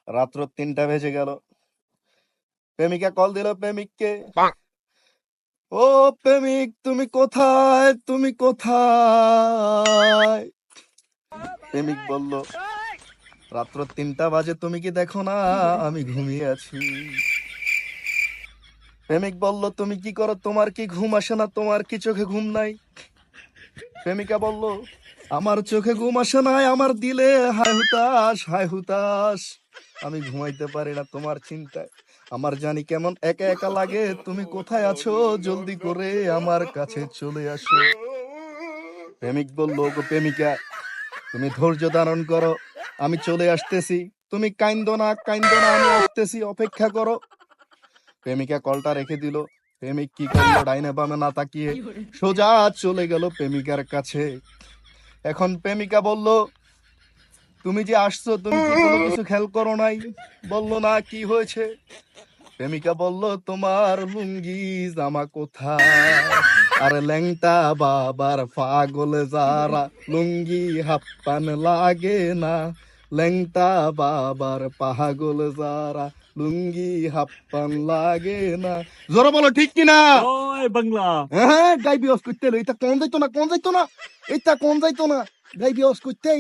রাত্র 3টা বেজে গেল। প্রেমিকা কল দিল প্রেমিককে। ও প্রেমিক, তুমি কোথায়, তুমি কোথায়? প্রেমিক বলল, রাত্র 3টা বাজে, তুমি কি দেখো না আমি ঘুমিয়ে আছি? প্রেমিক বলল, তুমি কি করো, তোমার কি ঘুম আসে না, তোমার কি চোখে ঘুম নাই? প্রেমিকা বলল, আমার চোখে ঘুম আসে নাই, আমার দিলে হায় হুতাশ, হায় হুতাশ। আমি ঘুমাইতে পারি না তোমার চিন্তায়, আমার জানি কেমন একা একা লাগে। তুমি কোথায় আছো, জলদি করে আমার কাছে চলে আসো। প্রেমিক বলল, গো প্রেমিকা, তুমি ধৈর্য ধারণ করো, আমি চলে আসতেছি। তুমি কাইন্দো না, কাইন্দো না, আমি আসতেছি, অপেক্ষা করো। প্রেমিকা কলটা রেখে দিল। প্রেমিক কি করলো, ডাইনে বামে না তাকিয়ে সোজা চলে গেল প্রেমিকার কাছে। এখন প্রেমিকা বলল, তুমি যে আসছো, তুমি কি কোনো কিছু খেয়াল করো নাই? বলল, না, কি হয়েছে? প্রেমিকা বলল, তোমার লুঙ্গি জামা কোথায়? আরে ল্যাংটা বাবার পাগল যারা, লুঙ্গি হাপ্পান লাগে না। ল্যাংটা বাবার পাগল যারা, লুঙ্গি হাপ্পান লাগে না। জোরে বলো, ঠিক কিনা? জয় বাংলা। হ্যাঁ, গাই বিয়স করতে এলো। এটা কোন যাইতো না, কোন যাইতো না, এটা কোন যাইতো না, গাই বিয়স করতে।